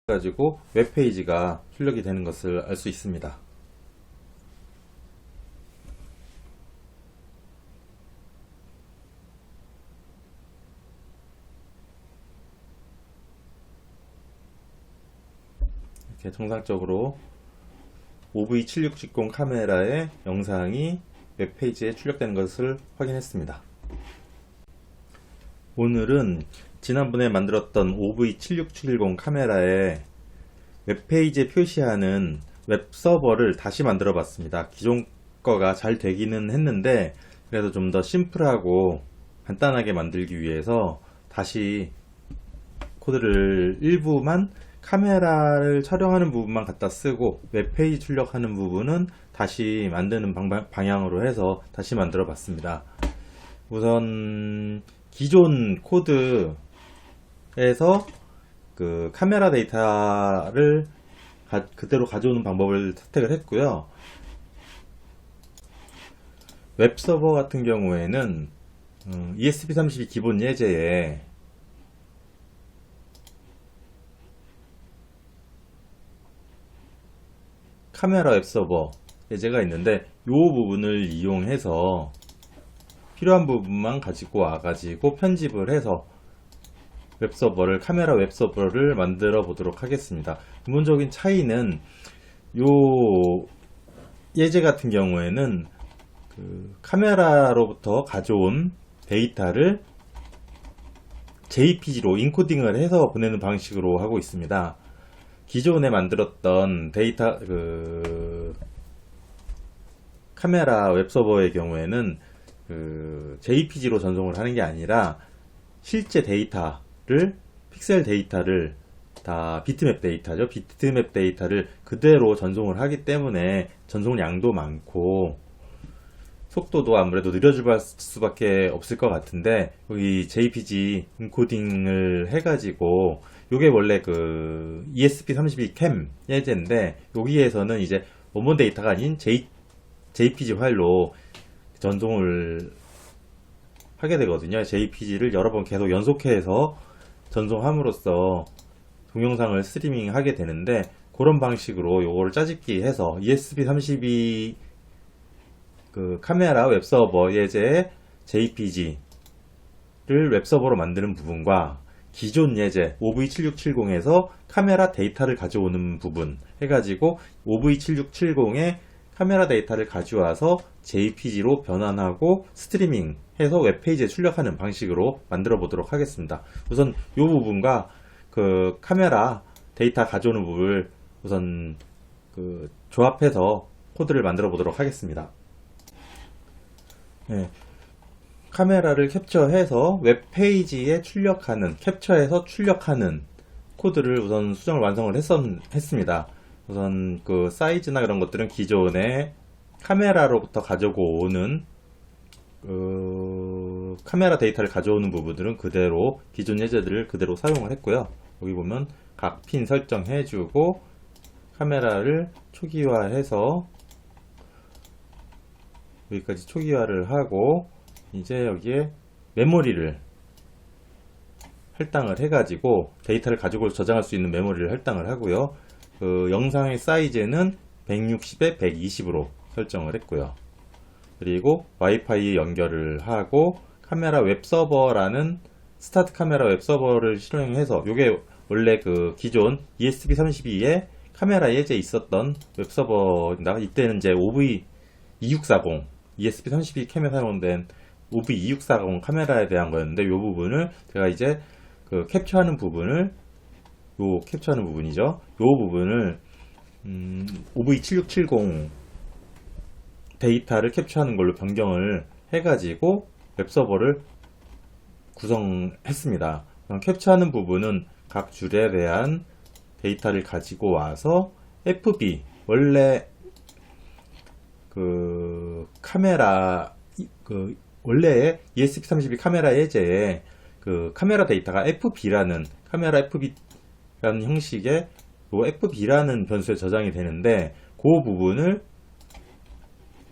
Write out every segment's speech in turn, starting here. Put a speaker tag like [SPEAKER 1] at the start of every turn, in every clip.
[SPEAKER 1] 가지고 웹페이지가 출력이 되는 것을 알 수 있습니다. 이렇게 정상적으로 OV7670 카메라의 영상이 웹페이지에 출력되는 것을 확인했습니다. 오늘은 지난번에 만들었던 OV7670 카메라에 웹페이지에 표시하는 웹서버를 다시 만들어 봤습니다. 기존 거가 잘 되기는 했는데 그래도 좀 더 심플하고 간단하게 만들기 위해서 다시 코드를 일부만 카메라를 촬영하는 부분만 갖다 쓰고 웹페이지 출력하는 부분은 다시 만드는 방향으로 해서 다시 만들어 봤습니다. 우선 기존 코드에서 그 카메라 데이터를 그대로 가져오는 방법을 선택을 했고요. 웹서버 같은 경우에는 ESP32 기본 예제에 카메라 웹서버 예제가 있는데 이 부분을 이용해서 필요한 부분만 가지고 와가지고 편집을 해서 카메라 웹서버를 만들어 보도록 하겠습니다. 근본적인 차이는 요 예제 같은 경우에는 그 카메라로부터 가져온 데이터를 JPG로 인코딩을 해서 보내는 방식으로 하고 있습니다. 기존에 만들었던 데이터 카메라 웹서버의 경우에는 JPG로 전송을 하는 게 아니라 실제 데이터를 픽셀 데이터를 다 비트맵 데이터죠. 비트맵 데이터를 그대로 전송을 하기 때문에 전송량도 많고 속도도 아무래도 느려질 수밖에 없을 것 같은데 여기 JPG 인코딩을 해가지고 요게 원래 그 ESP32 캠 예제인데 여기에서는 이제 원본 데이터가 아닌 JPG 파일로 전송을 하게 되거든요. JPG를 여러 번 계속 연속해서 전송함으로써 동영상을 스트리밍 하게 되는데 그런 방식으로 요거를 짜집기 해서 ESP32 그 카메라 웹서버 예제의 JPG를 웹서버로 만드는 부분과 기존 예제 OV7670에서 카메라 데이터를 가져오는 부분 해가지고 OV7670의 카메라 데이터를 가져와서 JPG로 변환하고 스트리밍 해서 웹페이지에 출력하는 방식으로 만들어 보도록 하겠습니다. 우선 이 부분과 그 카메라 데이터 가져오는 부분을 우선 그 조합해서 코드를 만들어 보도록 하겠습니다. 네. 카메라를 캡처해서 웹페이지에 캡처해서 출력하는 코드를 우선 수정을 완성을 했습니다. 우선 그 사이즈나 그런 것들은 기존에 카메라로부터 가지고 오는 카메라 데이터를 가져오는 부분들은 그대로 기존 예제들을 그대로 사용을 했고요. 여기 보면 각 핀 설정해주고 카메라를 초기화해서 여기까지 초기화를 하고 이제 여기에 메모리를 할당을 해가지고 데이터를 가지고 저장할 수 있는 메모리를 할당을 하고요. 그 영상의 사이즈는 160에 120으로 설정을 했고요. 그리고 와이파이 연결을 하고 카메라 웹서버라는 스타트 카메라 웹서버를 실행해서 요게 원래 그 기존 ESP32에 카메라 예제에 있었던 웹서버입니다. 이때는 이제 OV2640 ESP32 캠에 사용된 OV2640 카메라에 대한 거였는데 요 부분을 제가 이제 그 캡처하는 부분이죠. 요 부분을 OV7670 데이터를 캡처하는 걸로 변경을 해가지고 웹서버를 구성했습니다. 캡처하는 부분은 각 줄에 대한 데이터를 가지고 와서 FB 원래 그 카메라 원래의 ESP32 카메라 예제에 그 카메라 데이터가 FB라는 형식의 요 FB라는 변수에 저장이 되는데 그 부분을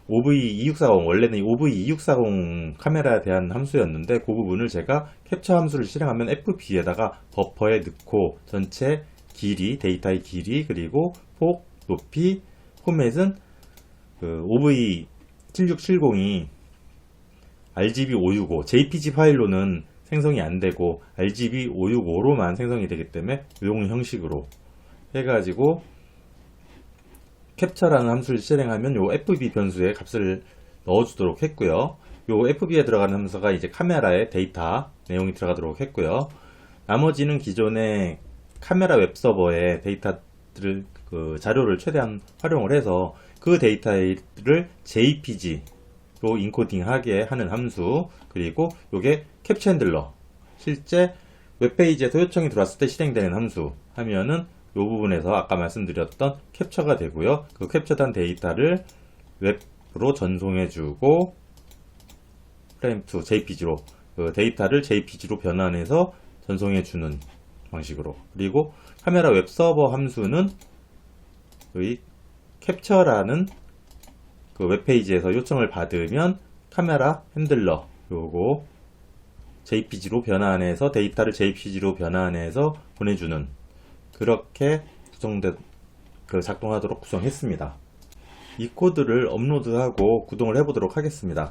[SPEAKER 1] OV2640, 원래는 OV2640 카메라에 대한 함수였는데 그 부분을 제가 캡처 함수를 실행하면 FB에다가 버퍼에 넣고 전체 길이, 데이터의 길이, 그리고 폭, 높이, 포맷은 그 OV7670이 RGB565, JPG 파일로는 생성이 안 되고 RGB565로만 생성이 되기 때문에 이 형식으로 해가지고 캡처라는 함수를 실행하면 요 FB 변수에 값을 넣어주도록 했고요. 요 FB에 들어가는 함수가 이제 카메라의 데이터 내용이 들어가도록 했고요. 나머지는 기존의 카메라 웹서버의 데이터들을 그 자료를 최대한 활용을 해서 그 데이터를 JPG로 인코딩하게 하는 함수, 그리고 요게 캡처 핸들러, 실제 웹페이지에서 요청이 들어왔을 때 실행되는 함수 하면은 이 부분에서 아까 말씀드렸던 캡처가 되고요. 그 캡처된 데이터를 웹으로 전송해주고 프레임2 JPG로 그 데이터를 JPG로 변환해서 전송해주는 방식으로, 그리고 카메라 웹서버 함수는 이 캡처라는 그 웹페이지에서 요청을 받으면 카메라 핸들러 요거 JPG로 변환해서 데이터를 JPG로 변환해서 보내주는, 그렇게 작동하도록 구성했습니다. 이 코드를 업로드하고 구동을 해보도록 하겠습니다.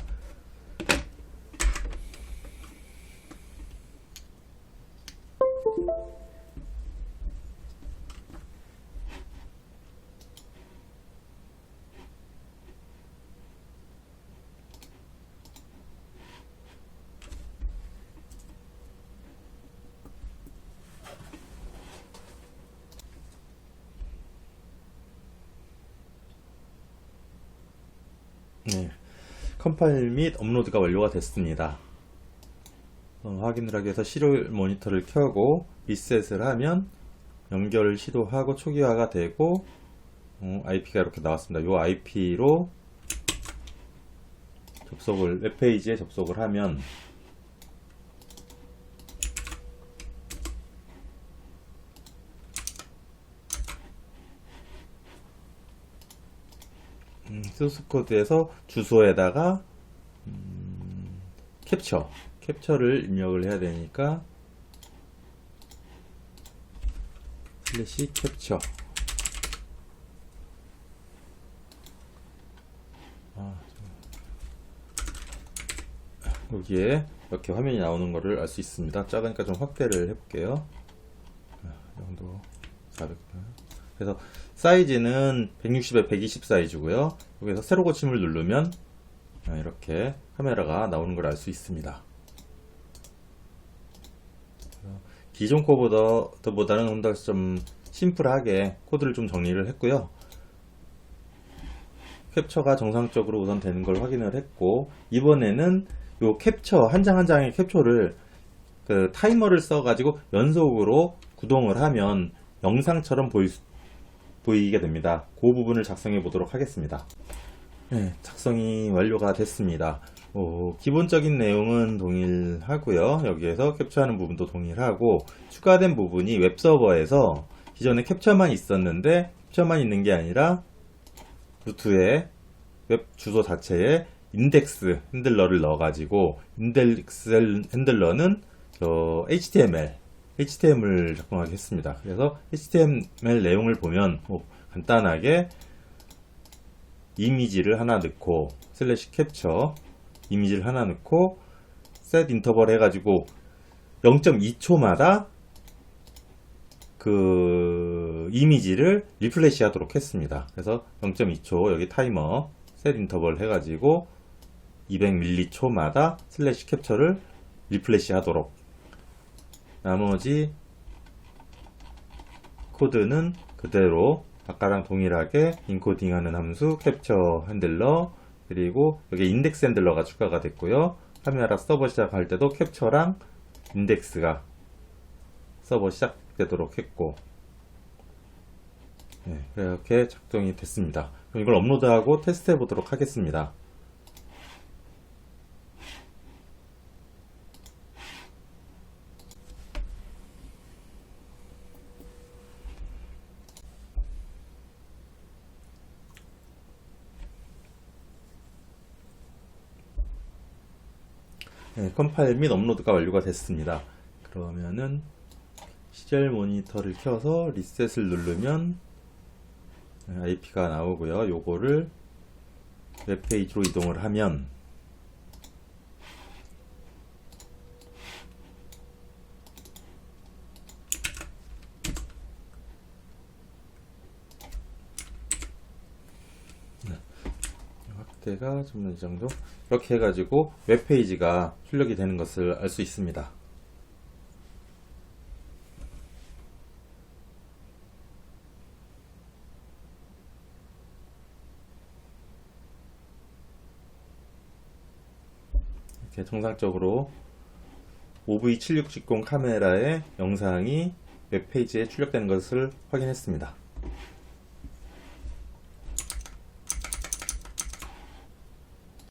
[SPEAKER 1] 네, 컴파일 및 업로드가 완료가 됐습니다. 확인을 하기 위해서 시리얼 모니터를 켜고 리셋을 하면 연결을 시도하고 초기화가 되고 IP가 이렇게 나왔습니다. 이 IP로 웹페이지에 접속을 하면 소스 코드에서 주소에다가 캡처를 입력을 해야 되니까 슬래시 캡처, 여기에 이렇게 화면이 나오는 것을 알 수 있습니다. 작으니까 좀 확대를 해볼게요. 이 정도 400. 그래서 사이즈는 160에 120 사이즈고요. 여기서 세로 고침을 누르면 이렇게 카메라가 나오는 걸 알 수 있습니다. 기존 코드보다는 좀 더 심플하게 코드를 좀 정리를 했고요. 캡처가 정상적으로 우선 되는 걸 확인을 했고, 이번에는 요 캡처 한 장 한 장의 캡처를 그 타이머를 써가지고 연속으로 구동을 하면 영상처럼 보이게 됩니다. 그 부분을 작성해 보도록 하겠습니다. 네, 작성이 완료가 됐습니다. 기본적인 내용은 동일하고요. 여기에서 캡처하는 부분도 동일하고, 추가된 부분이 웹서버에서 기존에 캡처만 있었는데 캡처만 있는 게 아니라 루트에 웹 주소 자체에 인덱스 핸들러를 넣어가지고, 인덱스 핸들러는 HTML 작동하게 했습니다. 그래서 HTML 내용을 보면 간단하게 이미지를 하나 넣고 슬래시 캡처 이미지를 하나 넣고 셋 인터벌 해가지고 0.2초마다 그 이미지를 리플레시 하도록 했습니다. 그래서 0.2초 여기 타이머 셋 인터벌 해가지고 200ml초마다 슬래시 캡처를 리플레시 하도록, 나머지 코드는 그대로 아까랑 동일하게 인코딩하는 함수 캡처 핸들러, 그리고 여기 인덱스 핸들러가 추가가 됐고요. 카메라 서버 시작할 때도 캡처랑 인덱스가 서버 시작되도록 했고, 네, 이렇게 작동이 됐습니다. 그럼 이걸 업로드하고 테스트 해보도록 하겠습니다. 네, 컴파일 및 업로드가 완료가 됐습니다. 그러면은 시리얼 모니터를 켜서 리셋을 누르면 IP가 나오고요. 요거를 웹페이지로 이동을 하면 확대가 좀 이 정도 이렇게 해가지고 웹페이지가 출력이 되는 것을 알 수 있습니다. 이렇게 정상적으로 OV7660 카메라의 영상이 웹페이지에 출력되는 것을 확인했습니다.